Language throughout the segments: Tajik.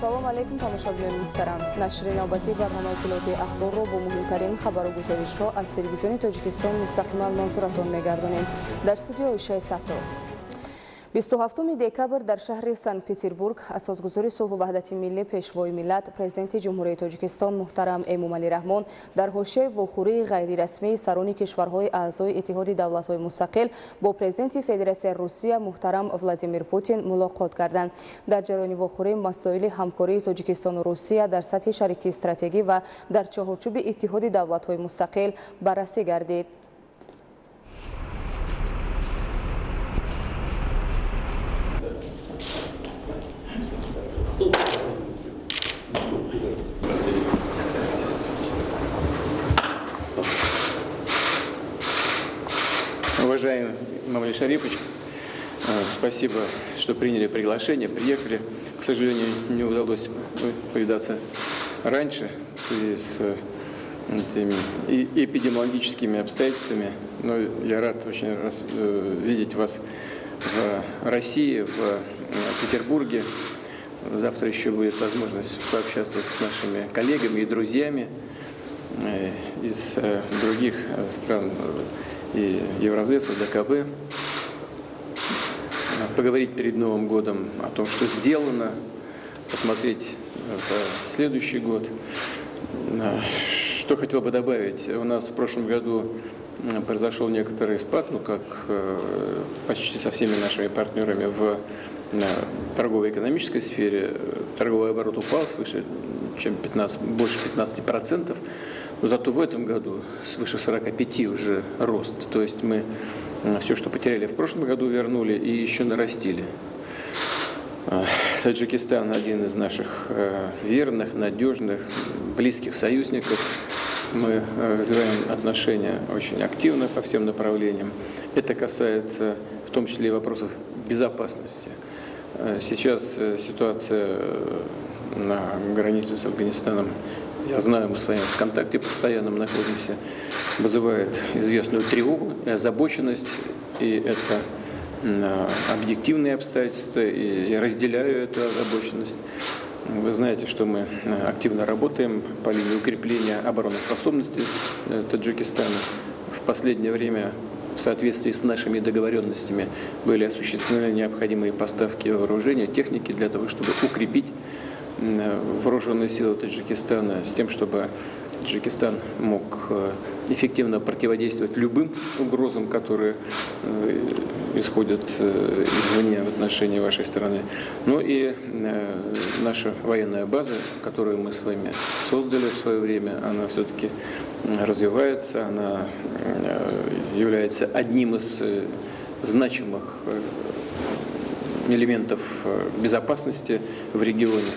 салом алейкум тамошобинони муҳтарам. Нашри навбатии барномаи филотии ахборро бо муҳимтарин хабару гузоришҳо аз телевизиони Тоҷикистон мустақиман монзуратон мегардонем. Дар студио Ишаи Саттор. 27 декабр дар шаҳри Санкт-Петербург асосгузори сулҳу ваҳдати миллӣ пешвои миллат президенти ҷумҳурияи Тоҷикистон муҳтарам Эмомалӣ Раҳмон дар ҳошияи вохӯрии ғайрирасмии сарони кишварҳои аъзои Иттиҳоди давлатҳои мустақил бо президенти Федератсияи Русия муҳтарам Владимир Путин мулоқот карданд. Дар ҷараёни вохӯрӣ масоили ҳамкории Тоҷикистону Русия дар сатҳи шарикии стратегӣ ва дар чоҳорчӯби Иттиҳоди давлатҳои мустақил баррасӣ гардид. Уважаемый Мамле Шарипович, спасибо, что приняли приглашение, приехали. К сожалению, не удалось повидаться раньше в связи с этими эпидемиологическими обстоятельствами, но я рад очень видеть вас в России, в Петербурге. Завтра еще будет возможность пообщаться с нашими коллегами и друзьями из других стран и Евразес, ДКБ, поговорить перед Новым годом о том, что сделано, посмотреть в следующий год. Что хотел бы добавить? У нас в прошлом году произошел некоторый спад, как почти со всеми нашими партнерами в торгово-экономической сфере. Торговый оборот упал свыше, чем больше 15%. Но зато в этом году свыше 45 уже рост. То есть мы все, что потеряли в прошлом году, вернули и еще нарастили. Таджикистан один из наших верных, надежных, близких союзников. Мы развиваем отношения очень активно по всем направлениям. Это касается в том числе и вопросов безопасности. Сейчас ситуация на границе с Афганистаном, я знаю, мы с вами в контакте постоянном находимся, вызывает известную тревогу и озабоченность, и это объективные обстоятельства, и я разделяю эту озабоченность. Вы знаете, что мы активно работаем по линии укрепления обороноспособности Таджикистана. В последнее время в соответствии с нашими договоренностями были осуществлены необходимые поставки вооружения, техники для того, чтобы укрепить вооруженные силы Таджикистана с тем, чтобы Таджикистан мог эффективно противодействовать любым угрозам, которые исходят извне в отношении вашей страны. Ну и наша военная база, которую мы с вами создали в свое время, она все-таки развивается, она является одним из значимых элементов безопасности в регионе.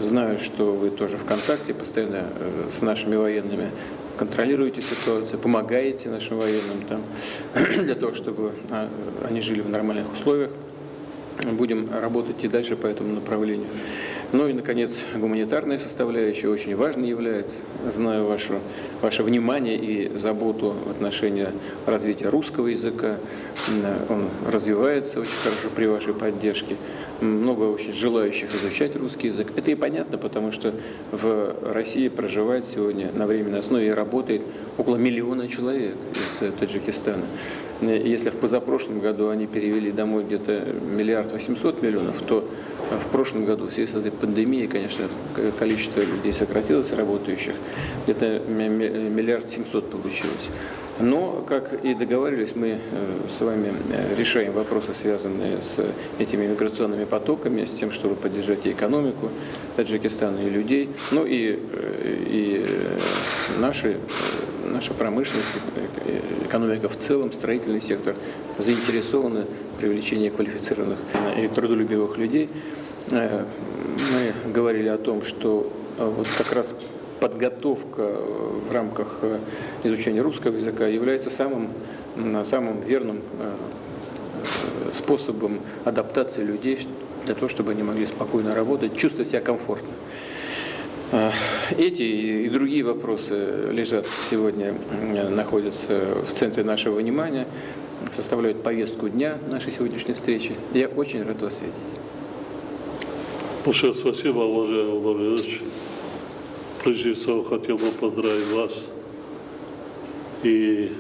Знаю, что вы тоже в контакте постоянно с нашими военными, контролируете ситуацию, помогаете нашим военным там, для того, чтобы они жили в нормальных условиях. Будем работать и дальше по этому направлению. Ну и, наконец, гуманитарная составляющая очень важной является. Знаю ваше внимание и заботу в отношении развития русского языка. Он развивается очень хорошо при вашей поддержке. Много очень желающих изучать русский язык. Это и понятно, потому что в России проживает сегодня на временной основе и работает около 1 миллиона человек из Таджикистана. Если в позапрошлом году они перевели домой где-то 1 800 000 000, то в прошлом году в связи с этой пандемией, конечно, количество людей сократилось, работающих, где-то 1 700 000 получилось. Но, как и договаривались, мы с вами решаем вопросы, связанные с этими миграционными потоками, с тем, чтобы поддержать и экономику Таджикистана, и людей, ну и наша промышленность, экономика в целом, строительный сектор заинтересованы в привлечении квалифицированных и трудолюбивых людей. Мы говорили о том, что вот как раз подготовка в рамках изучения русского языка является самым верным способом адаптации людей для того, чтобы они могли спокойно работать, чувствовать себя комфортно. Эти и другие вопросы лежат сегодня, находятся в центре нашего внимания, составляют повестку дня нашей сегодняшней встречи. Я очень рад вас видеть. Большое спасибо, уважаемый Владимирович. Прежде всего хотел бы поздравить вас и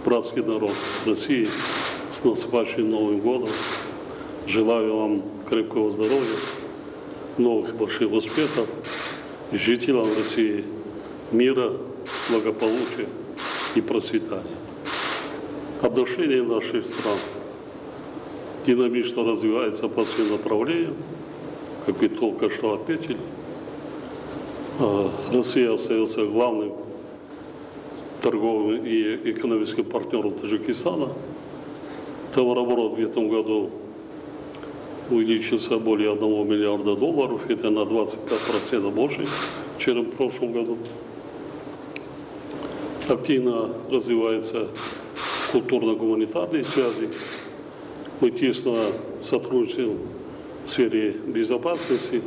братский народ России с наступающим Новым годом. Желаю вам крепкого здоровья, новых больших успехов и жителям России мира, благополучия и процветания. Отношения наших стран динамично развиваются по всем направлениям, как вы только что отметили. Россия остается главным торговым и экономическим партнером Таджикистана. Товарооборот в этом году увеличился более $1 миллиарда. Это на 25% больше, чем в прошлом году. Активно развиваются культурно-гуманитарные связи. Мы тесно сотрудничаем в сфере безопасности.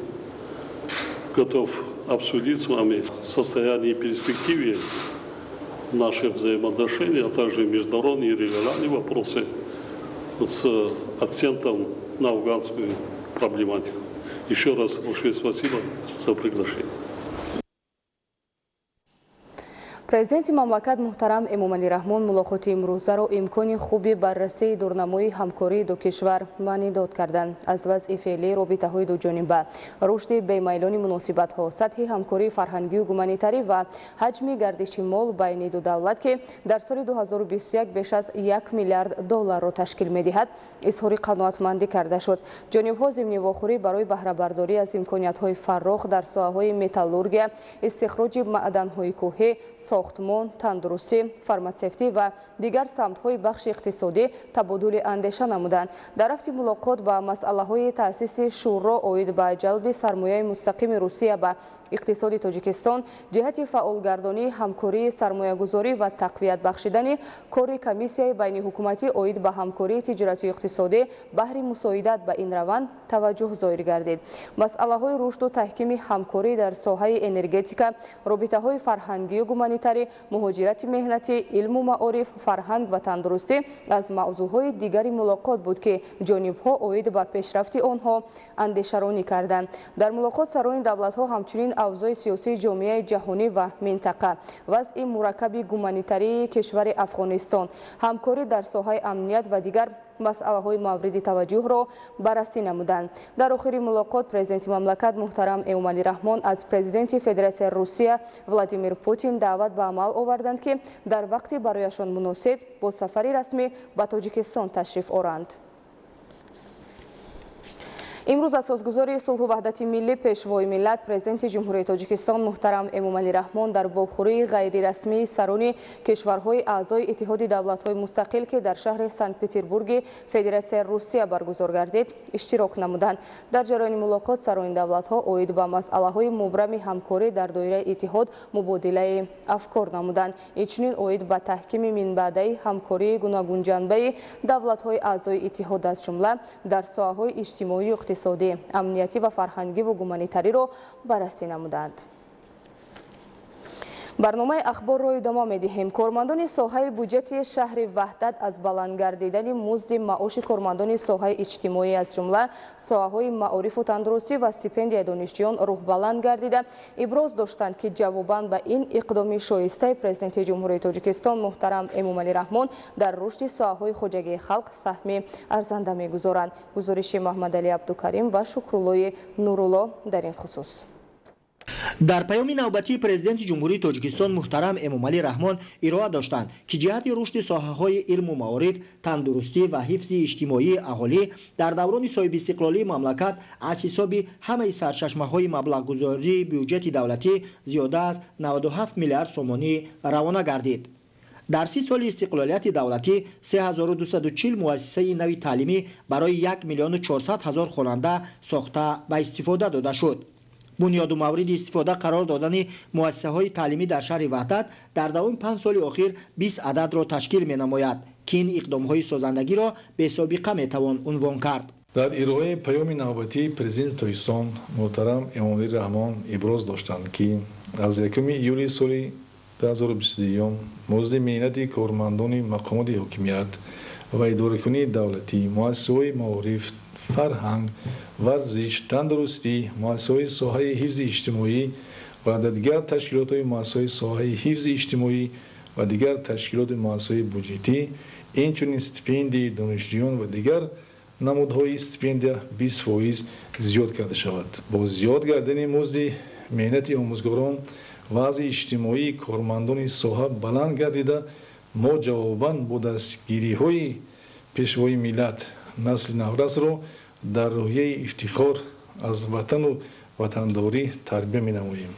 Готов обсудить с вами состояние и перспективы наших взаимоотношений, а также международные и региональные вопросы с акцентом на афганскую проблематику. Еще раз большое спасибо за приглашение. президенти мамлакат муҳтарам Эмомалӣ Раҳмон мулоқоти имрӯзаро имкони хуби баррасии дурнамои ҳамкории ду кишвар маънидод карданд. Аз вазъи феълии робитаҳои дуҷониба, рушди бемайлони муносибатҳо, сатҳи ҳамкории фарҳангию гуманитарӣ ва ҳаҷми гардиши мол байни ду давлат, ки дар соли 2021 беш аз $1 миллиардро ташкил медиҳад, изҳори қаноатмандӣ карда шуд. ҷонибҳо зимни вохӯрӣ барои баҳрабардорӣ аз имкониятҳои фаррох дар соҳаҳои металлургия, истихроҷи маъданҳои кӯҳӣ, сохтмон, тандурустӣ, фарматсевтӣ ва дигар самтҳои бахши иқтисодӣ табодули андеша намуданд. Дар рафти мулоқот ба масъалаҳои таъсиси шӯро оид ба ҷалби сармояи мустақими Русия ба иқтисоди Тоҷикистон, ҷиҳати фаъолгардонии ҳамкории сармоягузорӣ ва тақвият бахшидани кори комиссияи байни ҳукуматӣ оид ба ҳамкории тиҷорату иқтисодӣ баҳри мусоидат ба ин раванд таваҷҷӯҳ зоҳир гардид. Масъалаҳои рушду таҳкими ҳамкорӣ дар соҳаи энергетика, робитаҳои фарҳангию гуманитарӣ, муҳоҷирати меҳнатӣ, илму маориф, фарҳанг ва тандурустӣ аз мавзӯъҳои дигари мулоқот буд, ки ҷонибҳо оид ба пешрафти онҳо андешаронӣ карданд. Дар мулоқот сарони давлатҳо ҳамчунин авзои сиёсии ҷомеаи ҷаҳонӣ ва минтақа, вазъи мураккаби гуманитарии кишвари Афғонистон, ҳамкорӣ дар соҳаи амният ва дигар масъалаҳои мавриди таваҷҷӯҳро баррасӣ намуданд. Дар охири мулоқот президенти мамлакат муҳтарам Эмомалӣ Раҳмон аз президенти Федератсияи Русия Владимир Путин даъват ба амал оварданд, ки дар вақти барояшон муносиб бо сафари расмӣ ба Тоҷикистон ташриф оранд. имрӯз асосгузори сулҳу ваҳдати миллӣ пешвои миллат президенти ҷумҳурияи Тоҷикистон муҳтарам Эмомалӣ Раҳмон дар вохӯрии ғайрирасмии сарони кишварҳои аъзои иттиҳоди давлатҳои мустақил, ки дар шаҳри Санкт-Петербурги Федератсияи Русия баргузор гардид, иштирок намуданд. Дар ҷараёни мулоқот сарони давлатҳо оид ба масъалаҳои мубрами ҳамкорӣ дар доираи иттиҳод мубодилаи афкор намуданд. Инчунин оид ба таҳкими минбаъдаи ҳамкории гуногунҷанбаи давлатҳои аъзои иттиҳод аз ҷумла дар соҳаҳои иҷтимоию иқтисодӣ, амниятӣ ва фарҳангиву гуманитариро баррасӣ намуданд. барномаи ахборро идома медиҳем. Кормандони соҳаи буҷети шаҳри Ваҳдат аз баланд гардидани музди маоши кормандони соҳаи иҷтимоӣ аз ҷумла соҳаҳои маорифу тандурустӣ ва стипендияи донишҷӯён рӯҳбаланд гардида, иброз доштанд, ки ҷавобан ба ин иқдоми шоистаи президенти ҷумҳурияи Тоҷикистон муҳтарам Эмомалӣ Раҳмон дар рушди соҳаҳои хоҷагии халқ саҳми арзанда мегузоранд. гузориши Муҳаммадалӣ Абдукарим ва Шукруллои Нурулло дар ин хусус. дар паёми навбатии президенти ҷумҳурии Тоҷикистон муҳтарам Эмомалӣ Раҳмон ироа доштанд, ки ҷиҳати рушди соҳаҳои илму маориф, тандурустӣ ва ҳифзи иҷтимоии аҳолӣ дар даврони соҳибистиқлолии мамлакат аз ҳисоби ҳамаи сарчашмаҳои маблағгузории бюҷети давлатӣ зиёда аз 97 миллиард сомонӣ равона гардид. дар 30 соли истиқлолияти давлатӣ 3240 муассисаи нави таълимӣ барои 1,400,000 хонанда сохта ва истифода дода шуд. бунёду мавриди истифода қарор додани муассисаҳои таълимӣ дар шаҳри Ваҳдат дар давоми 5 соли охир 20 ададро ташкил менамояд, ки ин иқдомҳои созандагиро бесобиқа метавон унвон кард. дар ироаи паёми навбатии президенти Тоҷикистон муҳтарам Эмомалӣ Раҳмон иброз доштанд, ки аз 1 июли соли 2022 музди меҳнати кормандони мақомоти ҳокимият ва идоракунии давлатӣ, муассисаҳои маориф, фарҳанг ورزش، تندرستی، مؤسسه‌های ساحه حفظ اجتماعی و دیگر تشکیلات‌های مؤسسه‌های ساحه حفظ اجتماعی و دیگر تشکیلات مؤسسه‌های بودجتی اینچنین استیپندی دانشجویان و دیگر نمودهای استیپندیا 20% زیاد کرده شود. با زیاد کردن مزد مهنت آموزگاران وضع اجتماعی کارمندان ساحه بلند گردیده ما جواباً با دستگیری‌های پیشوای ملت نسل نورس را در روحیه افتخار از وطن و وطنداری تربیت می‌نماییم.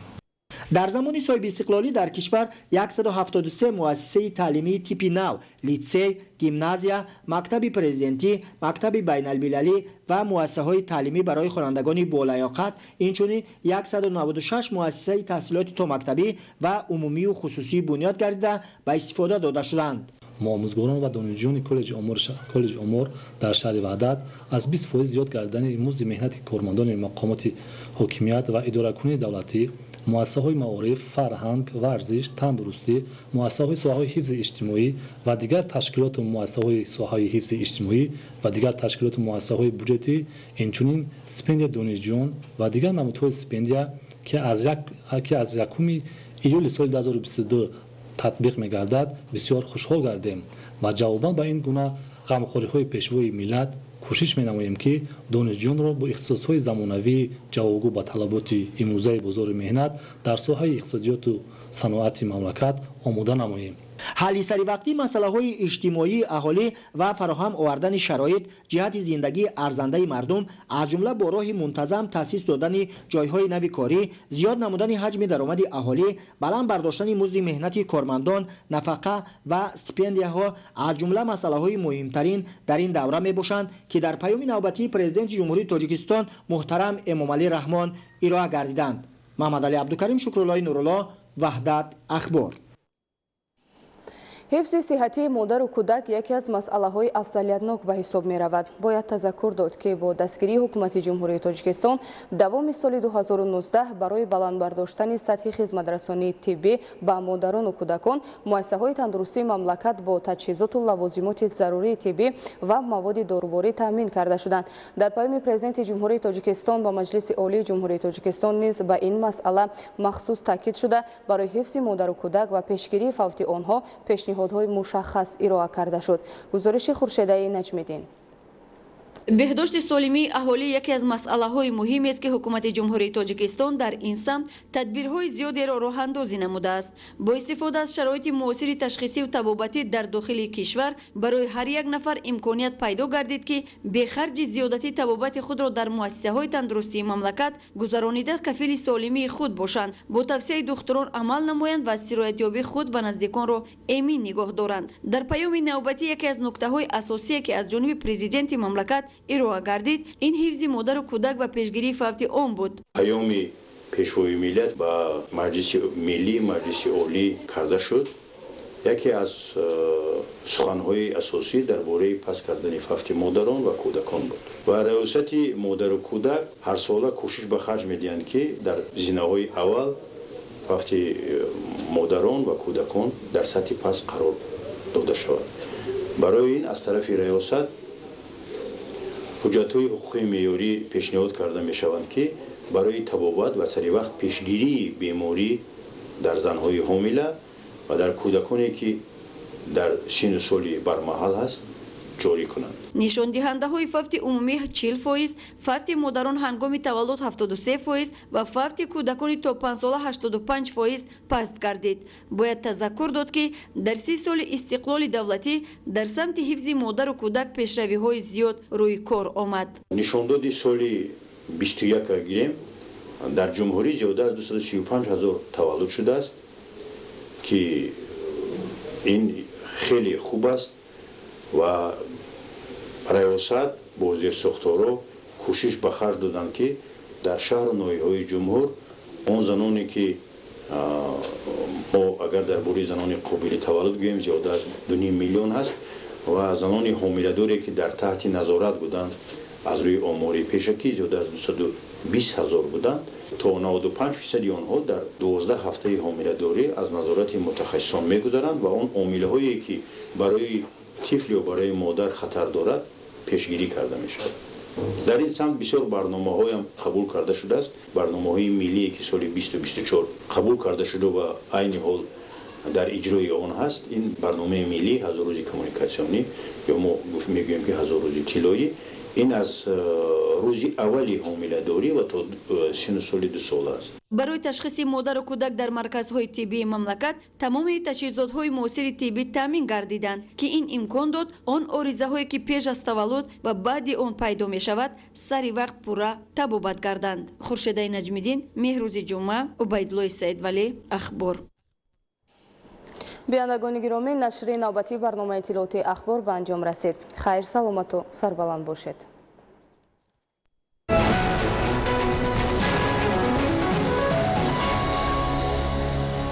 در زمان صاحب استقلالی در کشور 173 مؤسسه تعلیمی تیپی نو، لیتسه، گیمنازیا، مکتب پرزیدنتی، مکتب بین المللی و مؤسسه‌های تعلیمی برای خوانندگان بالیاقت، اینچنین 196 مؤسسه تحصیلات تا مکتبی و عمومی و خصوصی بنیاد گردیده و استفاده داده شدند. آموزگاران و دانشجویان کالج امور در شهر وحدت از 20% زیاد کردن مزد مهنت کارمندان مقامات حاکمیت و اداره‌کنی دولتی، مؤسسه‌های معارف، فرهنگ، ورزش، تندرستی، مؤسسه‌های ساحه حفظ اجتماعی و دیگر تشکیلات مؤسسه‌های ساحه حفظ اجتماعی و دیگر تشکیلات مؤسسه‌های بودجتی، اینچنین استیپندیا دانشجویان و دیگر نمودهای استیپندیا که از 1 ایول سال 2022 تطبیق می‌گردد بسیار خوشحال گردیم و جواباً به این گونه غمخوری‌های پیشوای ملت کوشش می‌نماییم که دانشجویان را با اختصاص‌های زمانوی جوابگو به طلبات امروزه بازار مهنت در ساحه اقتصادیات و صنعت مملکت آماده نماییم. حل سریع مسائل اجتماعی اهالی و فراهم آوردن شرایط جهت زندگی ارزنده مردم از جمله با راه منتظم تأسیس دادن جایهای نوی کاری، زیاد نمودن حجم درآمد اهالی، بلند برداشتن مزد مهنت کارمندان، نفقه و استیپندیاها از جمله مسائل مهمترین در این دوره میباشند که در پیام نوبتی پرزیدنت جمهوری تاجیکستان محترم امامعلی رحمان ارائه گردیدند. محمد علی عبدالکریم، شکرالله نورالله، وحدت اخبار. حفظ صحتی مادر و کودک یکی از مسئله‌های افضلیتناک به حساب می‌رود. باید تذکر داد که با دستگیری حکومت جمهوری تاجیکستان دوام سال 2019 برای بلند برداشتن سطح خدمت‌رسانی طبی به مادران و کودکان، مؤسسه‌های تندرستی مملکت با تجهیزات و لوازمات ضروری طبی و مواد دارویی تامین کرده شدند. در پیام پرزیدنت جمهوری تاجیکستان با مجلس عالی جمهوری تاجیکستان نیز به این مسئله مخصوص تاکید شده برای حفظ مادر و کودک و پیشگیری فوت آنها پیشنهادهای مشخص ارائه کرده شد. گزارش خورشیده نجمیدین. بهداشت سالمی اهالی یکی از مسئله‌های مهمی است که حکومت جمهوری تاجیکستان در این سمت تدبیرهای زیادی را راه اندازی نموده است. با استفاده از شرایط معاصر تشخیصی و طبابتی در داخل کشور برای هر یک نفر امکانیت پیدا گردید که به خرج زیادتی طبابت خود را در مؤسسه‌های تندرستی مملکت گذرانیده کفیل سالمی خود باشند، با توصیه دکتران عمل نمایند و سرایتیابی خود و نزدیکان را امین نگاه دارند. در پیام نوبتی یکی از نکته‌های اساسی که از جانب پرزیدنت مملکت ارائه گردید این حفظ مادر و کودک و پیشگیری فوت عام بود. پیام پیشوای ملت با مجلس ملی، مجلس عالی کرده شد. یکی از سخنهای اساسی درباره پس کردن فوت مادران و کودکان بود و ریاست مادر و کودک هر ساله کوشش به خرج می‌دهند که در زینه‌های اول فوت مادران و کودکان در سطح پس قرار داده شود. برای این از طرف ریاست حجت‌های حقوقی معیاری پیشنهاد کرده می‌شوند که برای طبابت و سریع وقت پیشگیری بیماری در زن‌های حامله و در کودکانی که در سن و سال برمحل هست جاری کنند. نشان دهنده های فوت عمومی 40%، فوت مادران هنگام تولد 73% و فوت کودکان تا 5 ساله 85% پست گردید. باید تذکر داد که در 30 سال استقلال دولتی در سمت حفظ مادر و کودک پیشروی های زیاد روی کار آمد. نشان داد سال 21 گیریم در جمهوری زیاده از 235,000 تولد شده است که این خیلی خوب است و ریاست با زیر ساختارها کوشش به خرج دادند که در شهر و ناحیه‌های جمهور اون زنانی که ما اگر درباره زنان قابل تولد گوییم زیاده از 2.5 میلیون هست و زنان حامله‌داری که در تحت نظارت بودند از روی آمار پیشکی زیاده از 220,000 بودند تا 95% آنها در 12 هفته حامله‌داری از نظارت متخصصان می‌گذرند و اون عامله‌هایی که برای طفل و برای مادر خطر دارد پیشگیری کرده می‌شود. дар ин самт бисёр барномаҳоям қабул карда шудааст. Барномаҳои миллие ки соли 2024 қабул карда шуда ва айни ҳол дар иҷрои он ҳаст. Ин барномаи миллӣ ҳазор рӯзи коммуникатсионӣ ё мо мегӯем ки ҳазор рӯзи тиллоӣ, ин аз рӯзи аввали ҳомиладорӣ ва то сину соли 2 сола аст. барои ташхиси модару кӯдак дар марказҳои тиббии мамлакат тамоми таҷҳизотҳои муосири тиббӣ таъмин гардиданд ки ин имкон дод он оризаҳое ки пеш аз таваллуд ва баъди он пайдо мешавад сари вақт пурра табобат гарданд. Хуршедаи Наҷмиддин, Меҳрӯзи ҷумъа, Убайдуллои Саидвалӣ, Ахбор. биёндагони гиромӣ, нашри навбатии барномаи иттилооти ахбор ба анҷом расид. Хайр, саломату сарбаланд бошед.